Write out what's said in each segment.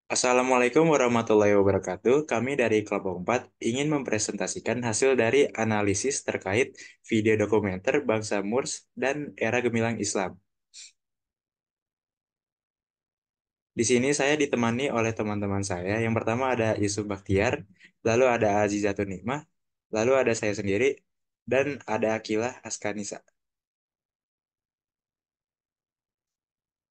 Assalamualaikum warahmatullahi wabarakatuh. Kami dari Kelompok 4 ingin mempresentasikan hasil dari analisis terkait video dokumenter bangsa Moors dan era gemilang Islam. Di sini saya ditemani oleh teman-teman saya. Yang pertama ada Yusuf Baktiar, lalu ada Azizatun Nikmah, lalu ada saya sendiri, dan ada Akilah Askanisa.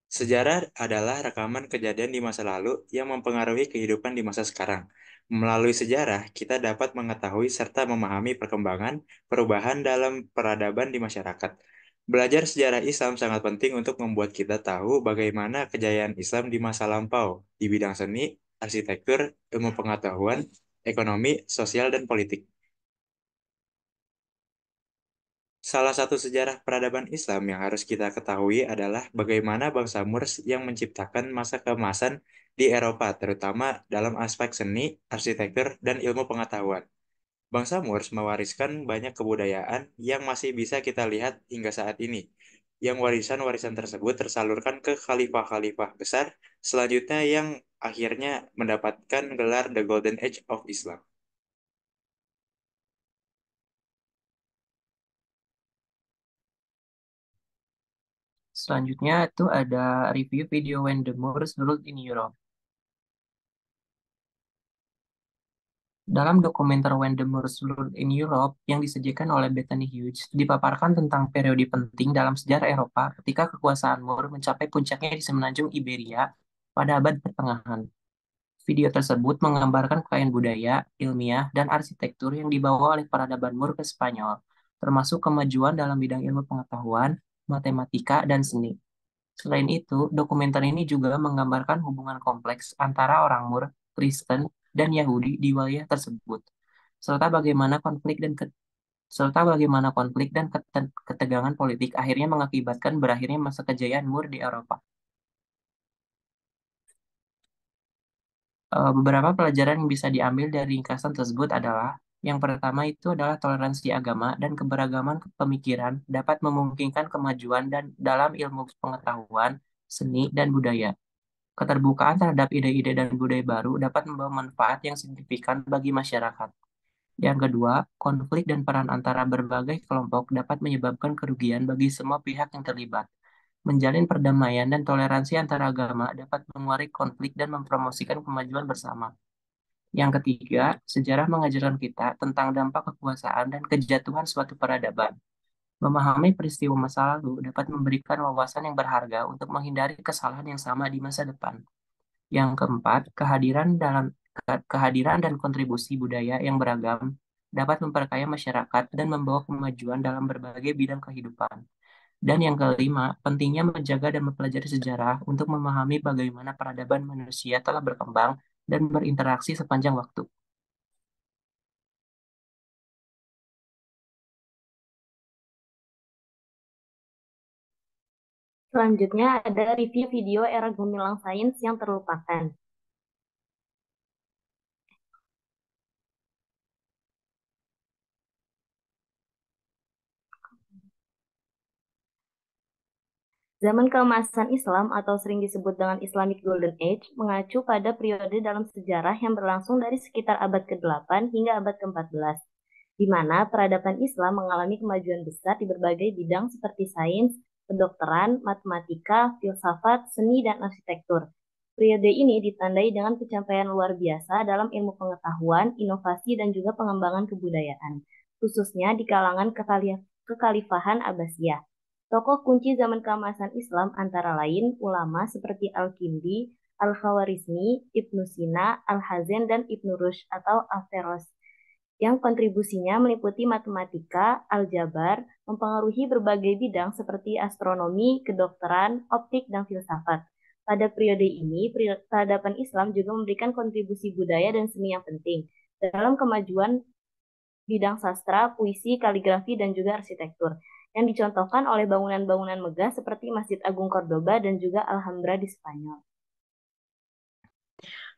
Sejarah adalah rekaman kejadian di masa lalu yang mempengaruhi kehidupan di masa sekarang. Melalui sejarah, kita dapat mengetahui serta memahami perkembangan perubahan dalam peradaban di masyarakat. Belajar sejarah Islam sangat penting untuk membuat kita tahu bagaimana kejayaan Islam di masa lampau di bidang seni, arsitektur, ilmu pengetahuan, ekonomi, sosial, dan politik. Salah satu sejarah peradaban Islam yang harus kita ketahui adalah bagaimana bangsa Moors yang menciptakan masa keemasan di Eropa, terutama dalam aspek seni, arsitektur, dan ilmu pengetahuan. Bangsa Moors mewariskan banyak kebudayaan yang masih bisa kita lihat hingga saat ini, yang warisan-warisan tersebut tersalurkan ke khalifah-khalifah besar selanjutnya yang akhirnya mendapatkan gelar The Golden Age of Islam. Selanjutnya itu ada review video When the Moors Ruled in Europe. Dalam dokumenter When the Moors Ruled in Europe yang disajikan oleh Bethany Hughes, dipaparkan tentang periode penting dalam sejarah Eropa ketika kekuasaan Moor mencapai puncaknya di semenanjung Iberia pada abad pertengahan. Video tersebut menggambarkan kekayaan budaya, ilmiah, dan arsitektur yang dibawa oleh peradaban Moor ke Spanyol, termasuk kemajuan dalam bidang ilmu pengetahuan, matematika, dan seni. Selain itu, dokumenter ini juga menggambarkan hubungan kompleks antara orang Mur, Kristen, dan Yahudi di wilayah tersebut, serta bagaimana konflik dan ketegangan politik akhirnya mengakibatkan berakhirnya masa kejayaan Mur di Eropa. Beberapa pelajaran yang bisa diambil dari ringkasan tersebut adalah yang pertama itu adalah toleransi agama dan keberagaman pemikiran dapat memungkinkan kemajuan dan dalam ilmu pengetahuan, seni, dan budaya. Keterbukaan terhadap ide-ide dan budaya baru dapat membawa manfaat yang signifikan bagi masyarakat. Yang kedua, konflik dan peran antara berbagai kelompok dapat menyebabkan kerugian bagi semua pihak yang terlibat. Menjalin perdamaian dan toleransi antara agama dapat mengurangi konflik dan mempromosikan kemajuan bersama. Yang ketiga, sejarah mengajarkan kita tentang dampak kekuasaan dan kejatuhan suatu peradaban. Memahami peristiwa masa lalu dapat memberikan wawasan yang berharga untuk menghindari kesalahan yang sama di masa depan. Yang keempat, kehadiran dan kontribusi budaya yang beragam dapat memperkaya masyarakat dan membawa kemajuan dalam berbagai bidang kehidupan. Dan yang kelima, pentingnya menjaga dan mempelajari sejarah untuk memahami bagaimana peradaban manusia telah berkembang dan berinteraksi sepanjang waktu. Selanjutnya ada review video era gemilang sains yang terlupakan. Zaman keemasan Islam atau sering disebut dengan Islamic Golden Age mengacu pada periode dalam sejarah yang berlangsung dari sekitar abad ke-8 hingga abad ke-14, di mana peradaban Islam mengalami kemajuan besar di berbagai bidang seperti sains, kedokteran, matematika, filsafat, seni, dan arsitektur. Periode ini ditandai dengan pencapaian luar biasa dalam ilmu pengetahuan, inovasi, dan juga pengembangan kebudayaan, khususnya di kalangan kekhalifahan Abbasiyah. Tokoh kunci zaman keemasan Islam antara lain ulama seperti Al-Kindi, Al-Khawarizmi, Ibnu Sina, Al-Hazen, dan Ibnu Rushd atau Averroes yang kontribusinya meliputi matematika, aljabar, mempengaruhi berbagai bidang seperti astronomi, kedokteran, optik, dan filsafat. Pada periode ini, peradaban Islam juga memberikan kontribusi budaya dan seni yang penting dalam kemajuan bidang sastra, puisi, kaligrafi, dan juga arsitektur, yang dicontohkan oleh bangunan-bangunan megah seperti Masjid Agung Cordoba dan juga Alhambra di Spanyol.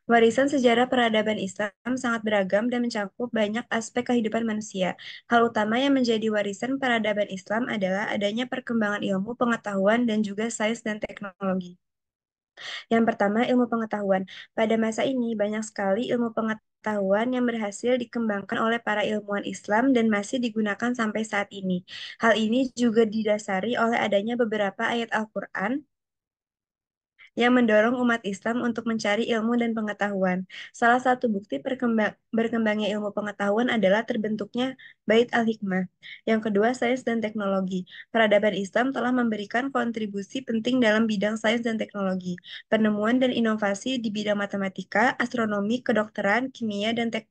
Warisan sejarah peradaban Islam sangat beragam dan mencakup banyak aspek kehidupan manusia. Hal utama yang menjadi warisan peradaban Islam adalah adanya perkembangan ilmu, pengetahuan, dan juga sains dan teknologi. Yang pertama, ilmu pengetahuan. Pada masa ini, banyak sekali ilmu pengetahuan yang berhasil dikembangkan oleh para ilmuwan Islam dan masih digunakan sampai saat ini. Hal ini juga didasari oleh adanya beberapa ayat Al-Quran yang mendorong umat Islam untuk mencari ilmu dan pengetahuan. Salah satu bukti berkembangnya ilmu pengetahuan adalah terbentuknya Bait Al-Hikmah. Yang kedua, sains dan teknologi. Peradaban Islam telah memberikan kontribusi penting dalam bidang sains dan teknologi. Penemuan dan inovasi di bidang matematika, astronomi, kedokteran, kimia, dan teknik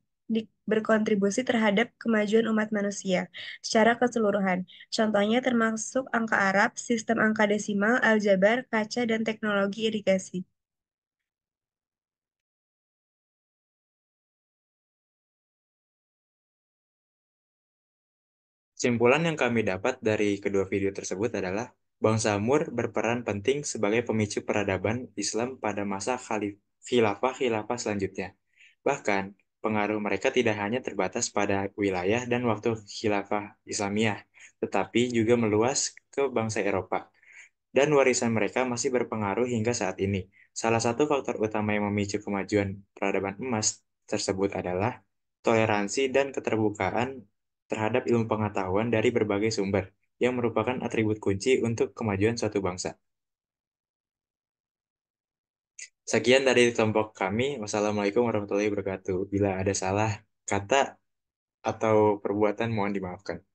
berkontribusi terhadap kemajuan umat manusia secara keseluruhan. Contohnya termasuk angka Arab, sistem angka desimal, aljabar, kaca, dan teknologi irigasi. Kesimpulan yang kami dapat dari kedua video tersebut adalah bangsa Mur berperan penting sebagai pemicu peradaban Islam pada masa khilafah-khilafah selanjutnya. Bahkan, pengaruh mereka tidak hanya terbatas pada wilayah dan waktu khilafah Islamiyah, tetapi juga meluas ke bangsa Eropa. Dan warisan mereka masih berpengaruh hingga saat ini. Salah satu faktor utama yang memicu kemajuan peradaban emas tersebut adalah toleransi dan keterbukaan terhadap ilmu pengetahuan dari berbagai sumber, yang merupakan atribut kunci untuk kemajuan suatu bangsa. Sekian dari kelompok kami. Wassalamualaikum warahmatullahi wabarakatuh. Bila ada salah kata atau perbuatan, mohon dimaafkan.